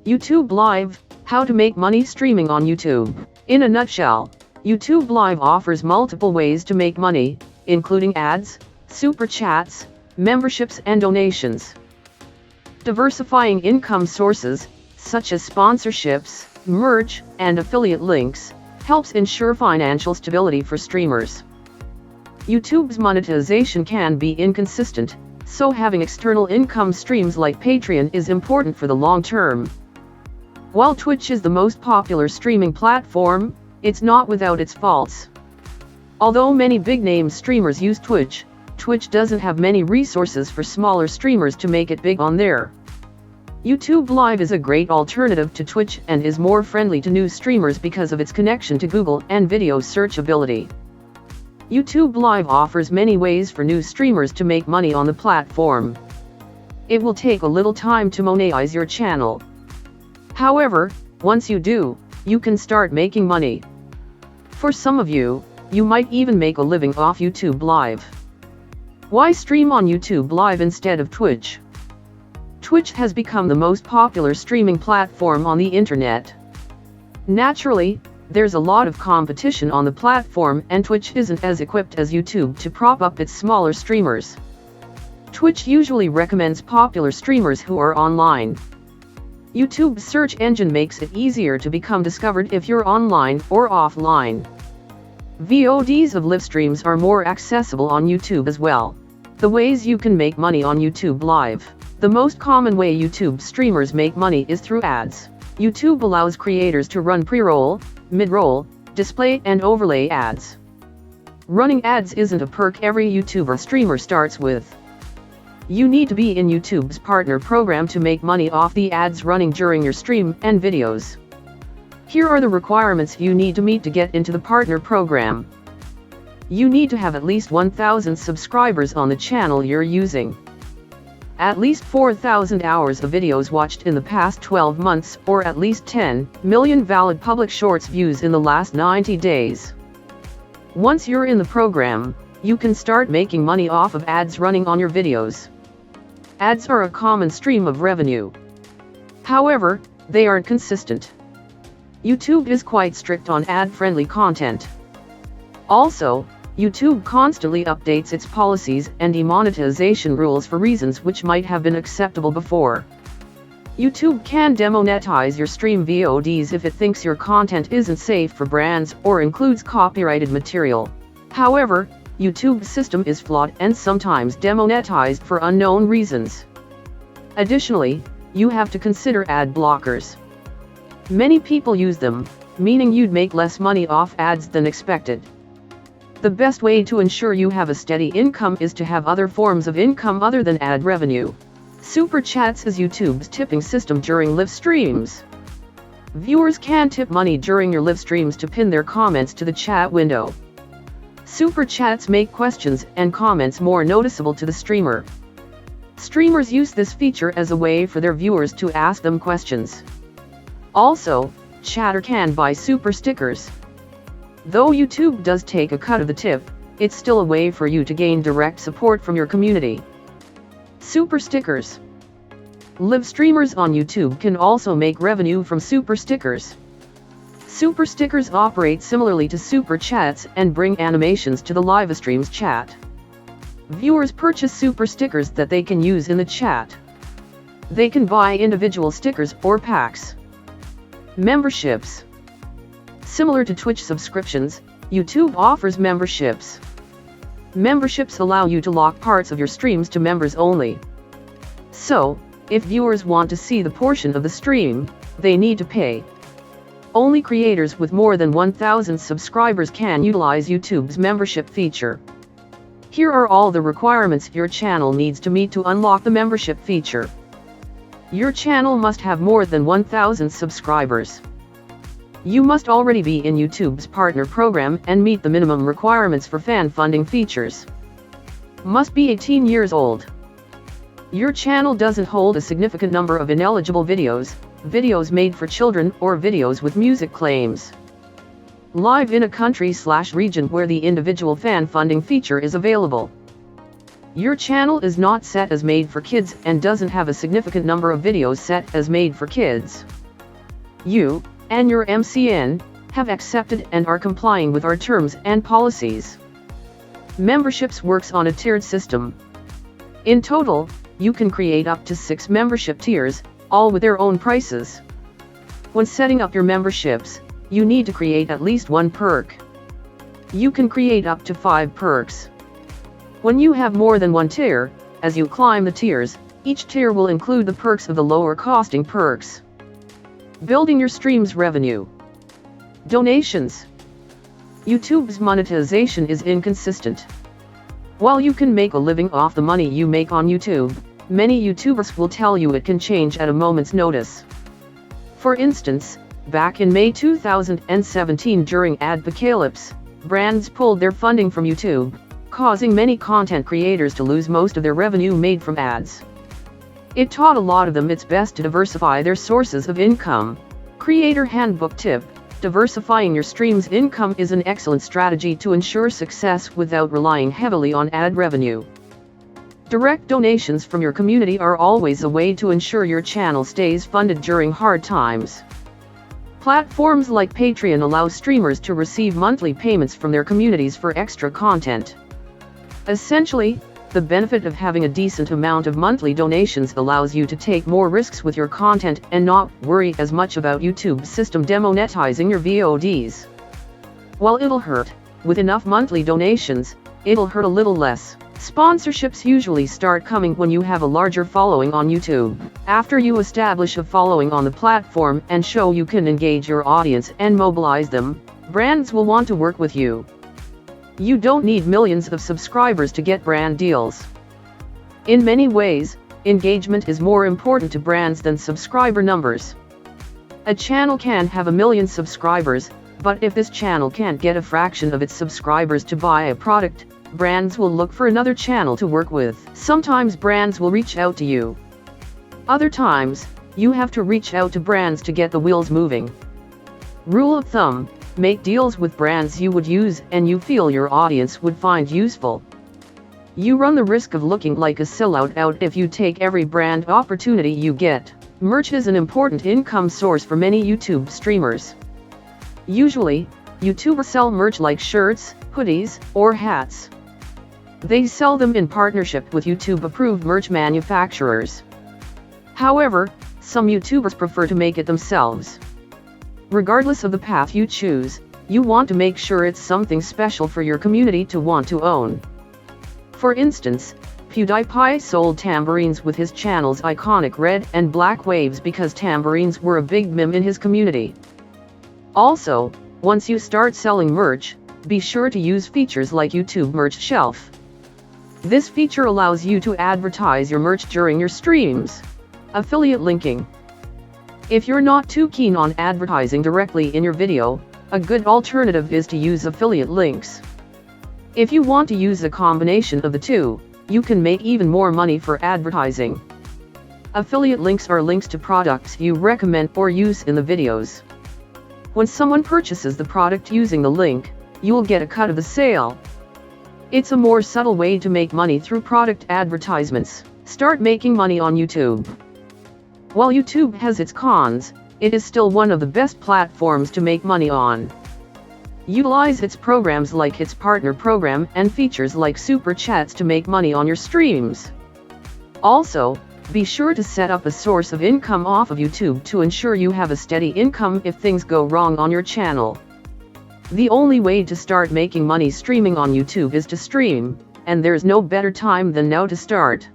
YouTube Live, how to make money streaming on YouTube. In a nutshell, YouTube Live offers multiple ways to make money, including ads, super chats, memberships and donations. Diversifying income sources, such as sponsorships, merch, and affiliate links, helps ensure financial stability for streamers. YouTube's monetization can be inconsistent, so having external income streams like Patreon is important for the long term. While Twitch is the most popular streaming platform, it's not without its faults. Although many big-name streamers use Twitch, Twitch doesn't have many resources for smaller streamers to make it big on there. YouTube Live is a great alternative to Twitch and is more friendly to new streamers because of its connection to Google and video search ability. YouTube Live offers many ways for new streamers to make money on the platform. It will take a little time to monetize your channel. However, once you do, you can start making money. For some of you, you might even make a living off YouTube Live. Why stream on YouTube Live instead of Twitch? Twitch has become the most popular streaming platform on the internet. Naturally, there's a lot of competition on the platform and Twitch isn't as equipped as YouTube to prop up its smaller streamers. Twitch usually recommends popular streamers who are online. YouTube's search engine makes it easier to become discovered if you're online or offline. VODs of live streams are more accessible on YouTube as well. The ways you can make money on YouTube Live. The most common way YouTube streamers make money is through ads. YouTube allows creators to run pre-roll, mid-roll, display and overlay ads. Running ads isn't a perk every YouTuber streamer starts with. You need to be in YouTube's partner program to make money off the ads running during your stream and videos. Here are the requirements you need to meet to get into the partner program. You need to have at least 1,000 subscribers on the channel you're using. At least 4,000 hours of videos watched in the past 12 months or at least 10 million valid public shorts views in the last 90 days. Once you're in the program, you can start making money off of ads running on your videos. Ads are a common stream of revenue. However, they aren't consistent. YouTube is quite strict on ad-friendly content. Also, YouTube constantly updates its policies and demonetization rules for reasons which might have been acceptable before. YouTube can demonetize your stream VODs if it thinks your content isn't safe for brands or includes copyrighted material. However, YouTube's system is flawed and sometimes demonetized for unknown reasons. Additionally, you have to consider ad blockers. Many people use them, meaning you'd make less money off ads than expected. The best way to ensure you have a steady income is to have other forms of income other than ad revenue. Super Chats is YouTube's tipping system during live streams. Viewers can tip money during your live streams to pin their comments to the chat window. Super Chats make questions and comments more noticeable to the streamer. Streamers use this feature as a way for their viewers to ask them questions. Also, chatter can buy super stickers. Though YouTube does take a cut of the tip, it's still a way for you to gain direct support from your community. Super stickers. Live streamers on YouTube can also make revenue from super stickers. Super stickers operate similarly to super chats and bring animations to the live stream's chat. Viewers purchase super stickers that they can use in the chat. They can buy individual stickers or packs. Memberships. Similar to Twitch subscriptions, YouTube offers memberships. Memberships allow you to lock parts of your streams to members only. So, if viewers want to see the portion of the stream, they need to pay. Only creators with more than 1,000 subscribers can utilize YouTube's membership feature. Here are all the requirements your channel needs to meet to unlock the membership feature. Your channel must have more than 1,000 subscribers. You must already be in YouTube's partner program and meet the minimum requirements for fan funding features. Must be 18 years old. Your channel doesn't hold a significant number of ineligible videos, videos made for children, or videos with music claims. Live in a country/region where the individual fan funding feature is available. Your channel is not set as made for kids and doesn't have a significant number of videos set as made for kids. You, and your MCN, have accepted and are complying with our terms and policies. Memberships works on a tiered system. In total, you can create up to 6 membership tiers, all with their own prices. When setting up your memberships, you need to create at least 1 perk. You can create up to 5 perks. When you have more than 1 tier, as you climb the tiers, each tier will include the perks of the lower costing perks. Building your stream's revenue. Donations. YouTube's monetization is inconsistent. While you can make a living off the money you make on YouTube, many YouTubers will tell you it can change at a moment's notice. For instance, back in May 2017 during Adpocalypse, brands pulled their funding from YouTube, causing many content creators to lose most of their revenue made from ads. It taught a lot of them it's best to diversify their sources of income. Creator Handbook Tip: diversifying your stream's income is an excellent strategy to ensure success without relying heavily on ad revenue. Direct donations from your community are always a way to ensure your channel stays funded during hard times. Platforms like Patreon allow streamers to receive monthly payments from their communities for extra content. Essentially, the benefit of having a decent amount of monthly donations allows you to take more risks with your content and not worry as much about YouTube's system demonetizing your VODs. While it'll hurt, with enough monthly donations, it'll hurt a little less. Sponsorships usually start coming when you have a larger following on YouTube. After you establish a following on the platform and show you can engage your audience and mobilize them, brands will want to work with you. You don't need millions of subscribers to get brand deals. In many ways, engagement is more important to brands than subscriber numbers. A channel can have 1 million subscribers, but if this channel can't get a fraction of its subscribers to buy a product, brands will look for another channel to work with. Sometimes brands will reach out to you. Other times, you have to reach out to brands to get the wheels moving. Rule of thumb: make deals with brands you would use and you feel your audience would find useful. You run the risk of looking like a sellout if you take every brand opportunity you get. Merch is an important income source for many YouTube streamers. Usually, YouTubers sell merch like shirts, hoodies, or hats. They sell them in partnership with YouTube-approved merch manufacturers. However, some YouTubers prefer to make it themselves. Regardless of the path you choose, you want to make sure it's something special for your community to want to own. For instance, PewDiePie sold tambourines with his channel's iconic red and black waves because tambourines were a big meme in his community. Also, once you start selling merch, be sure to use features like YouTube Merch Shelf. This feature allows you to advertise your merch during your streams. Affiliate linking. If you're not too keen on advertising directly in your video, a good alternative is to use affiliate links. If you want to use a combination of the two, you can make even more money for advertising. Affiliate links are links to products you recommend or use in the videos. When someone purchases the product using the link, you'll get a cut of the sale. It's a more subtle way to make money through product advertisements. Start making money on YouTube. While YouTube has its cons, it is still one of the best platforms to make money on. Utilize its programs like its partner program and features like Super Chats to make money on your streams. Also, be sure to set up a source of income off of YouTube to ensure you have a steady income if things go wrong on your channel. The only way to start making money streaming on YouTube is to stream, and there's no better time than now to start.